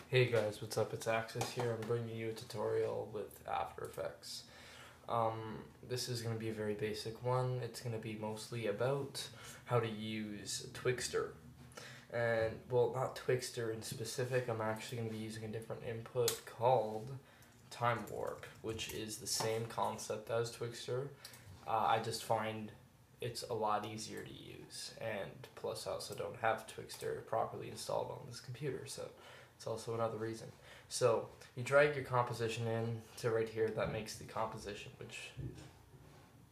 Hey guys, what's up? It's Axis here. I'm bringing you a tutorial with After Effects. This is going to be a very basic one. It's going to be mostly about how to use Twixtor. And, well, not Twixtor in specific. I'm actually going to be using a different input called Timewarp, which is the same concept as Twixtor. I just find it's a lot easier to use, and plus I also don't have Twixtor properly installed on this computer, so it's also another reason. So you drag your composition in to right here. That makes the composition, which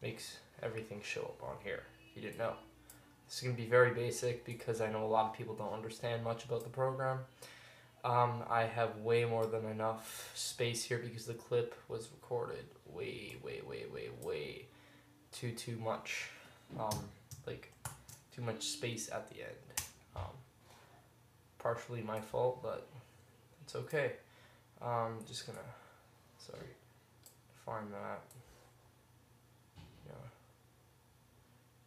makes everything show up on here. You didn't know. This is going to be very basic because I know a lot of people don't understand much about the program. I have way more than enough space here because the clip was recorded way too much. Like too much space at the end. Partially my fault, but it's okay. Just gonna, find that.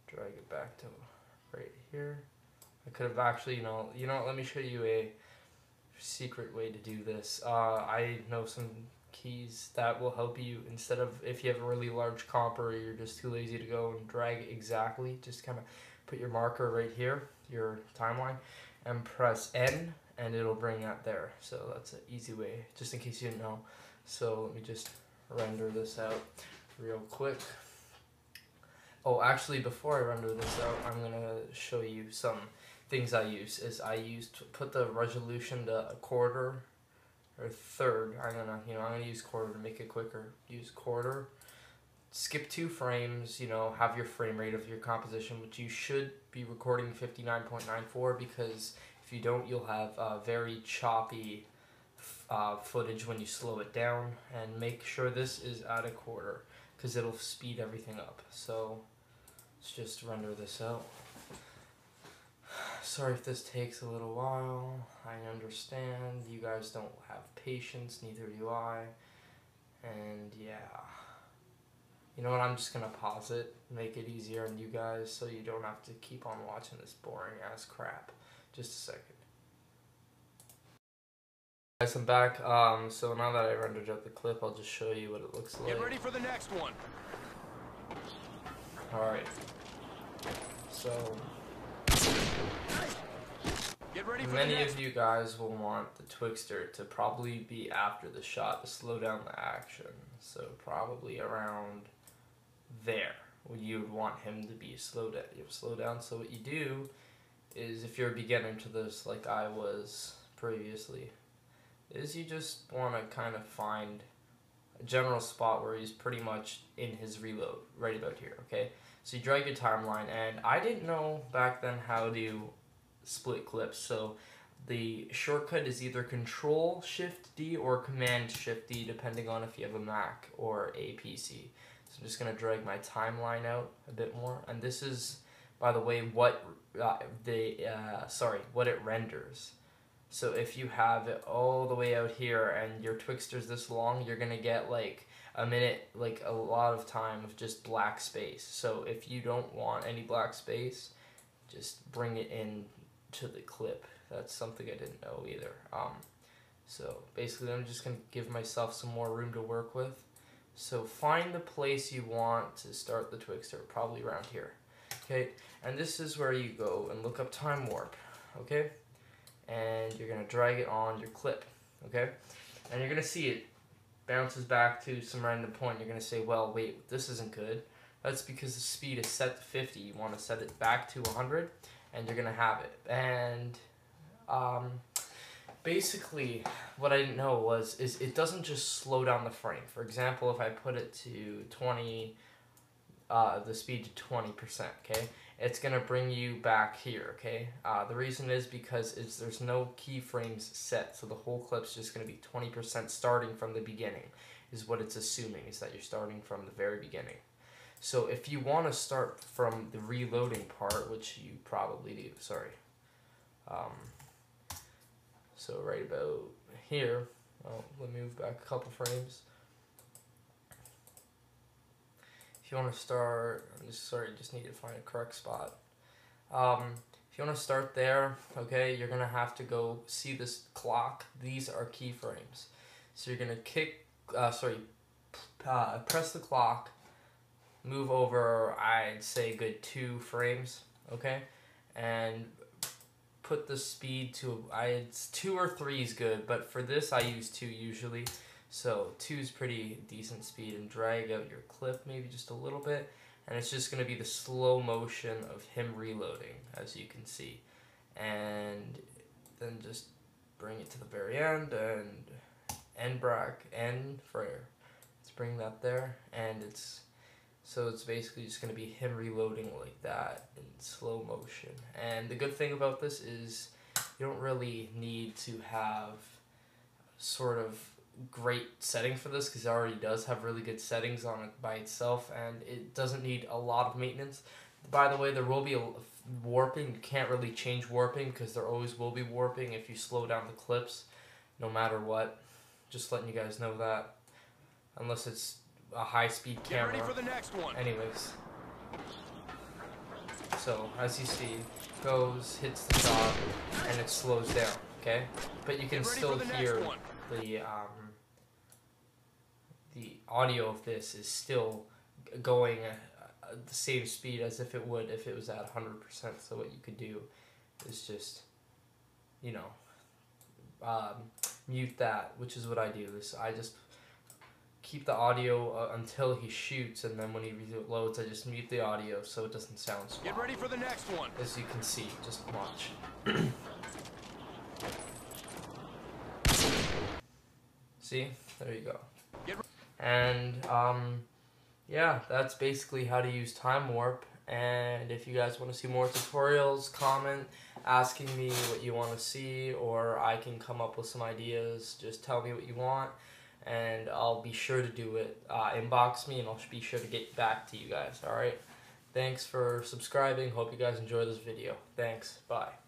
Drag it back to right here. I could have actually, let me show you a secret way to do this. I know some keys that will help you instead of, if you have a really large comp or you're just too lazy to go and drag exactly, just kind of put your marker right here, your timeline, and press N and it'll bring that there. So that's an easy way, just in case you didn't know. So let me just render this out real quick. Oh, actually, before I render this out, I'm gonna show you some things I use. To put the resolution to a quarter or third. I'm gonna use quarter to make it quicker. Use quarter. Skip 2 frames. Have your frame rate of your composition, which you should be recording 59.94, because if you don't, you'll have very choppy footage when you slow it down. And make sure this is at a quarter, because it'll speed everything up. So let's just render this out. Sorry if this takes a little while. I understand you guys don't have patience, neither do I. And yeah. You know what, I'm just gonna pause it, make it easier on you guys so you don't have to keep on watching this boring ass crap. Just a second. Guys, I'm back. So now that I rendered out the clip, I'll just show you what it looks like. Get ready for the next one. Alright. So get ready for many of you guys will want the Twixtor to probably be after the shot to slow down the action. So probably around there, when you would want him to be slowed down. So what you do is, if you're a beginner to this like I was previously, is you just want to kind of find a general spot where he's pretty much in his reload, right about here, okay? So you drag your timeline, and I didn't know back then how to split clips, so the shortcut is either Control-Shift-D or Command-Shift-D, depending on if you have a Mac or a PC. So I'm just going to drag my timeline out a bit more, and this is, by the way, what it renders. So if you have it all the way out here and your Twixtor's this long, you're going to get like a minute, like a lot of time of just black space. So if you don't want any black space, just bring it in to the clip. That's something I didn't know either. So basically I'm just going to give myself some more room to work with. So find the place you want to start the Twixtor, probably around here. Okay, and this is where you go and look up Timewarp, okay? And you're going to drag it on your clip, okay? And you're going to see it bounces back to some random point. You're going to say, well, wait, this isn't good. That's because the speed is set to 50. You want to set it back to 100, and you're going to have it. And basically, what I didn't know is it doesn't just slow down the frame. For example, if I put it to 20, the speed to 20%, okay? It's going to bring you back here, okay? The reason is because there's no keyframes set, so the whole clip's just going to be 20% starting from the beginning, is what it's assuming, is that you're starting from the very beginning. So if you want to start from the reloading part, which you probably do, so right about here, let me move back a couple frames. If you want to start, just need to find a correct spot. If you want to start there, okay, you're going to have to go see this clock. These are keyframes. So you're going to press the clock, move over, I'd say good 2 frames, okay, and put the speed to, 2 or 3 is good, but for this I use 2 usually, so 2 is pretty decent speed, and drag out your clip maybe just a little bit, and it's just going to be the slow motion of him reloading, as you can see, and then just bring it to the very end, and end frame. Let's bring that there, and it's basically just going to be him reloading like that in slow motion. And the good thing about this is you don't really need to have sort of great settings for this, because it already does have really good settings on it by itself, and it doesn't need a lot of maintenance. By the way, there will be a warping. You can't really change warping because there always will be warping if you slow down the clips, no matter what. Just letting you guys know that, unless it's a high-speed camera. Get ready for the next one. Anyways, so as you see, goes, hits the top, and it slows down. Okay, but you can still hear the audio of this is still going at the same speed as if it would if it was at 100%. So what you could do is just, you know, mute that, which is what I do. I just keep the audio until he shoots, and then when he reloads, I just mute the audio so it doesn't sound swallowed. Get ready for the next one. As you can see, just watch. See? There you go. And, yeah, that's basically how to use Timewarp. And if you guys want to see more tutorials, comment asking me what you want to see, or I can come up with some ideas. Just tell me what you want, and I'll be sure to do it. Inbox me, and I'll be sure to get back to you guys, alright? Thanks for subscribing. Hope you guys enjoy this video. Thanks. Bye.